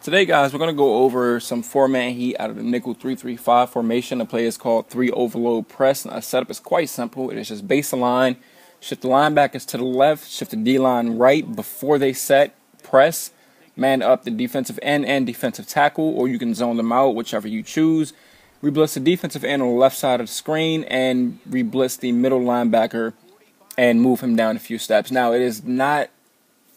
Today, guys, we're going to go over some 4-man heat out of the nickel 3-3-5 formation. The play is called 3 overload press. Now, the setup is quite simple. It is just base the line, shift the linebackers to the left, shift the D-line right before they set, press, man up the defensive end and defensive tackle, or you can zone them out, whichever you choose. Re-blitz the defensive end on the left side of the screen and re-blitz the middle linebacker and move him down a few steps. Now, it is not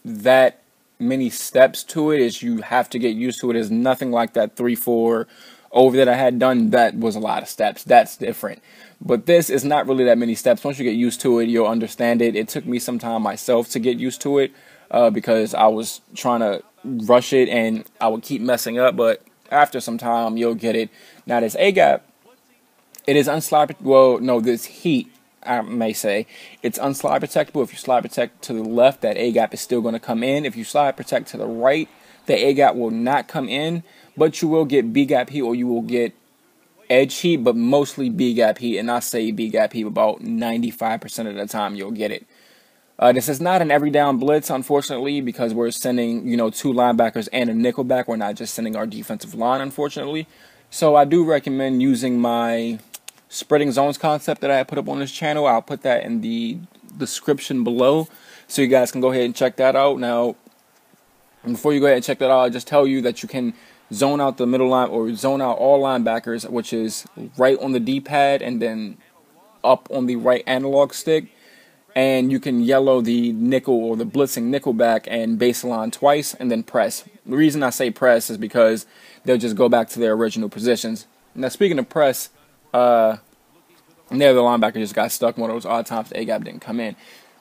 that many steps to it, is you have to get used to it. It's nothing like that 3-4 over that I had done. That was a lot of steps. That's different. But this is not really that many steps. Once you get used to it, you'll understand it. It took me some time myself to get used to it because I was trying to rush it and I would keep messing up. But after some time, you'll get it. Now, this A-gap, it is unslidable. Well, no, this heat, I may say, it's unslide protectable. If you slide protect to the left, that A-gap is still going to come in. If you slide protect to the right, the A-gap will not come in, but you will get B-gap heat or you will get edge heat, but mostly B-gap heat. And I say B-gap heat about 95% of the time you'll get it. This is not an every down blitz, unfortunately, because we're sending, 2 linebackers and a nickelback. We're not just sending our defensive line, unfortunately. So I do recommend using my spreading zones concept that I put up on this channel. I'll put that in the description below so you guys can go ahead and check that out. Now, before you go ahead and check that out, I'll just tell you that you can zone out the middle line or zone out all linebackers, which is right on the D-pad and then up on the right analog stick. And you can yellow the nickel or the blitzing nickelback and baseline twice and then press. The reason I say press is because they'll just go back to their original positions. Now, speaking of press, there the linebacker just got stuck one of those odd times the A-gap didn't come in.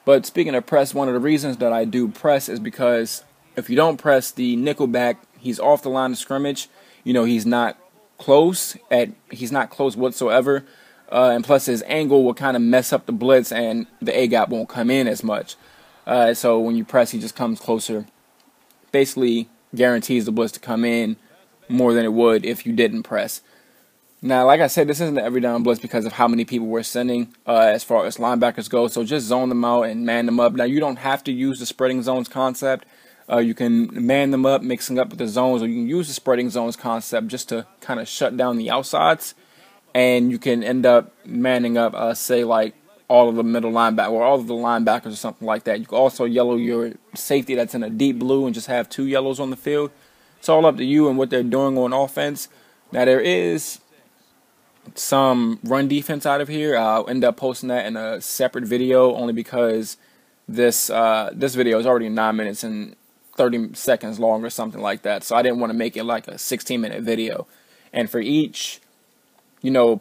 But speaking of press, one of the reasons that I do press is because if you don't press the nickelback, he's off the line of scrimmage. He's not close whatsoever. And plus his angle will kind of mess up the blitz and the A-gap won't come in as much. So when you press, he just comes closer. Basically guarantees the blitz to come in more than it would if you didn't press. Now, like I said, this isn't an every down blitz because of how many people we're sending as far as linebackers go. So just zone them out and man them up. Now, you don't have to use the spreading zones concept. You can man them up, mixing up with the zones, or you can use the spreading zones concept just to kind of shut down the outsides. And you can end up manning up, say, like all of the middle linebacker or all of the linebackers or something like that. You can also yellow your safety that's in a deep blue and just have 2 yellows on the field. It's all up to you and what they're doing on offense. Now, there is some run defense out of here. I'll end up posting that in a separate video only because this video is already 9 minutes and 30 seconds long or something like that. So I didn't want to make it like a 16-minute video. And for each,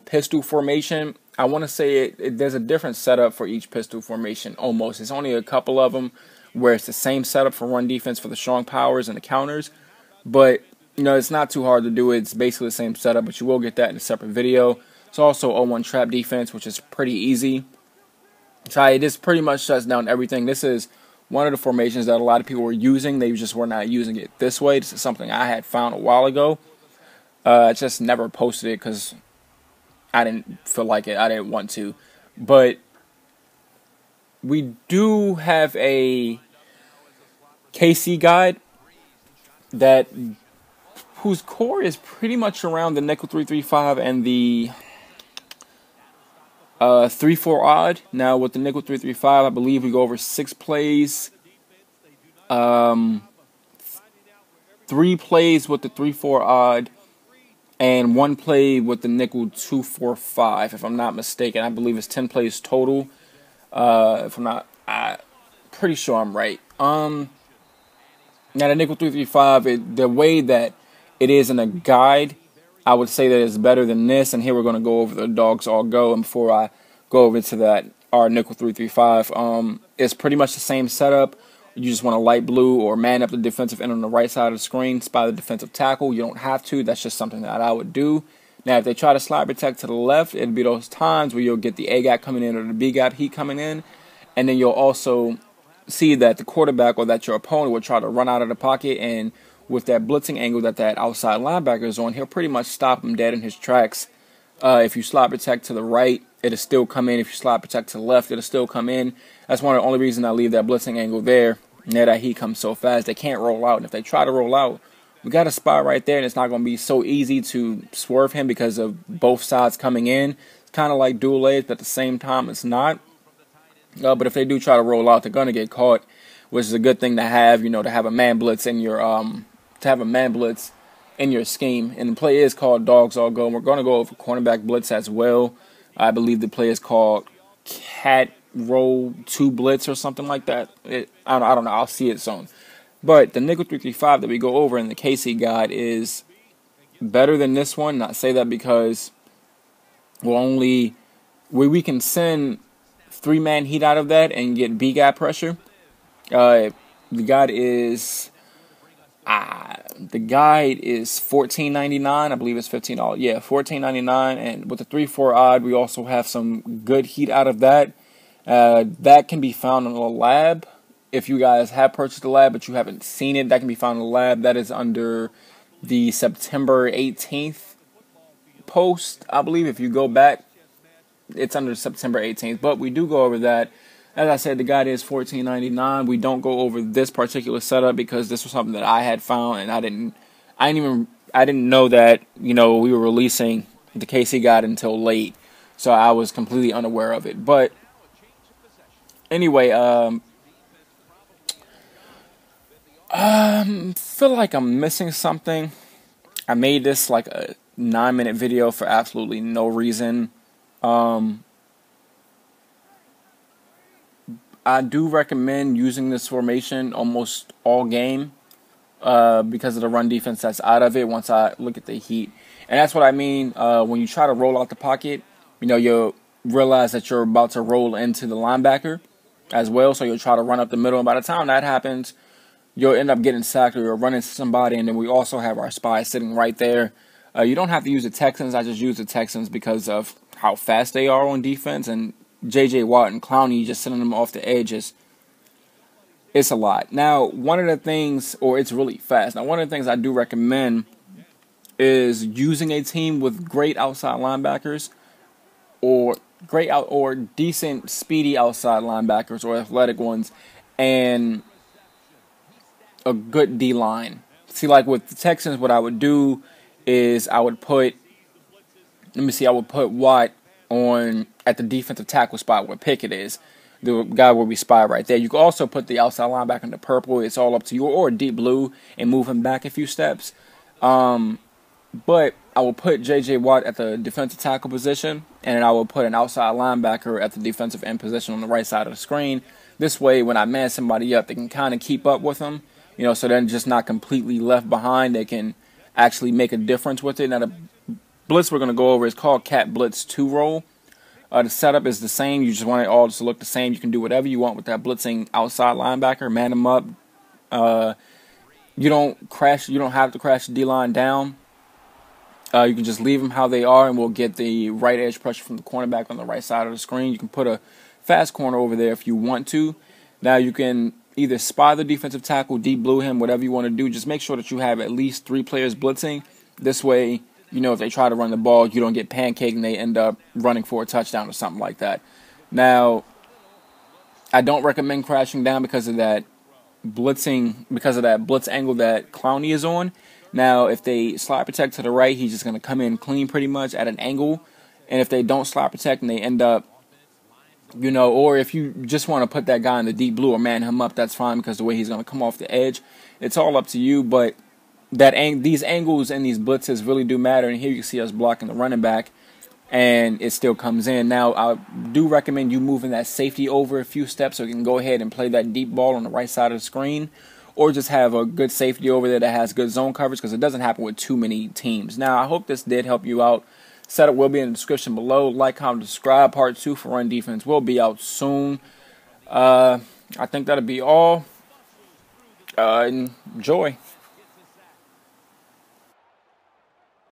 pistol formation, I want to say there's a different setup for each pistol formation almost. It's only a couple of them where it's the same setup for run defense for the strong powers and the counters. But it's not too hard to do. It's basically the same setup, but you will get that in a separate video. It's also 0-1 trap defense, which is pretty easy. So this pretty much shuts down everything. This is one of the formations that a lot of people were using. They just were not using it this way. This is something I had found a while ago. I just never posted it because I didn't feel like it. I didn't want to. But we do have a KC guide whose core is pretty much around the nickel 3-3-5 and the 3-4 odd. Now with the nickel 3-3-5, I believe we go over 6 plays, 3 plays with the 3-4 odd, and 1 play with the nickel 2-4-5. If I'm not mistaken, I believe it's 10 plays total. If I'm not, pretty sure I'm right. Now the nickel 3-3-5, the way that it is in a guide, I would say that it's better than this. And here we're going to go over the dogs all go. And before I go over to that, our nickel 3-3-5, it's pretty much the same setup. You just want a light blue or man up the defensive end on the right side of the screen, spy the defensive tackle. You don't have to. That's just something that I would do. Now, if they try to slide protect to the left, it'll be those times where you'll get the A-gap coming in or the B-gap heat coming in. And then you'll also see that the quarterback or that your opponent will try to run out of the pocket, and with that blitzing angle that outside linebacker is on, he'll pretty much stop him dead in his tracks. If you slide protect to the right, it'll still come in. If you slide protect to the left, it'll still come in. That's one of the only reasons I leave that blitzing angle there. Now that he comes so fast, they can't roll out. And if they try to roll out, we got a spot right there, and it's not going to be so easy to swerve him because of both sides coming in. It's kind of like dual edge, but at the same time, it's not. But if they do try to roll out, they're going to get caught, which is a good thing to have. You know, to have a man blitz in your scheme. And the play is called Dogs All Go. And we're going to go over cornerback blitz as well. I believe the play is called Cat Roll Two Blitz or something like that. I don't know. I'll see it soon. But the nickel 3-3-5 that we go over in the KC guide is better than this one. Not say that because we can send 3-man heat out of that and get B gap pressure. The guide is $14.99. I believe it's $15. Yeah, $14.99. And with the 3-4 odd, we also have some good heat out of that. That can be found in the lab. If you guys have purchased the lab but you haven't seen it, that can be found in the lab. That is under the September 18th post, I believe. If you go back, it's under September 18th. But we do go over that. As I said, the guide is $14.99. We don't go over this particular setup because this was something that I had found, and I didn't know that, you know, we were releasing the KC guide until late, so I was completely unaware of it. But anyway, feel like I'm missing something. I made this like a 9-minute video for absolutely no reason. I do recommend using this formation almost all game because of the run defense that's out of it once I look at the heat. And that's what I mean when you try to roll out the pocket, you know, you'll realize that you're about to roll into the linebacker as well. So you'll try to run up the middle. And by the time that happens, you'll end up getting sacked or you'll run into somebody. And then we also have our spy sitting right there. You don't have to use the Texans. I just use the Texans because of how fast they are on defense. And J.J. Watt and Clowney, just sending them off the edges, it's a lot. Now, one of the things, or it's really fast. Now, one of the things I do recommend is using a team with great outside linebackers or decent speedy outside linebackers or athletic ones and a good D-line. See, like with the Texans, what I would do is I would put Watt on at the defensive tackle spot where Pickett is, the guy where we spy right there. You can also put the outside linebacker in the purple. It's all up to you, or deep blue, and move him back a few steps. But I will put J.J. Watt at the defensive tackle position, and I will put an outside linebacker at the defensive end position on the right side of the screen. This way, when I man somebody up, they can kind of keep up with them, you know, so they're just not completely left behind. They can actually make a difference with it. Now, the blitz we're going to go over is called Cat Blitz 2 Roll. The setup is the same. You just want it all to look the same. You can do whatever you want with that blitzing outside linebacker. Man them up. You don't have to crash the D-line down. You can just leave them how they are, and we'll get the right edge pressure from the cornerback on the right side of the screen. You can put a fast corner over there if you want to. Now you can either spy the defensive tackle, deep blue him, whatever you want to do. Just make sure that you have at least 3 players blitzing. This way, you know, if they try to run the ball, you don't get pancaked and they end up running for a touchdown or something like that. Now, I don't recommend crashing down because of that blitz angle that Clowney is on. Now, if they slide protect to the right, he's just going to come in clean pretty much at an angle. And if they don't slide protect and they end up, you know, or if you just want to put that guy in the deep blue or man him up, that's fine because the way he's going to come off the edge, it's all up to you. But these angles and these blitzes really do matter. And here you can see us blocking the running back, and it still comes in. Now, I do recommend you moving that safety over a few steps so you can go ahead and play that deep ball on the right side of the screen, or just have a good safety over there that has good zone coverage because it doesn't happen with too many teams. Now, I hope this did help you out. Setup will be in the description below. Like, comment, subscribe. Part 2 for Run Defense will be out soon. I think that'll be all. Enjoy.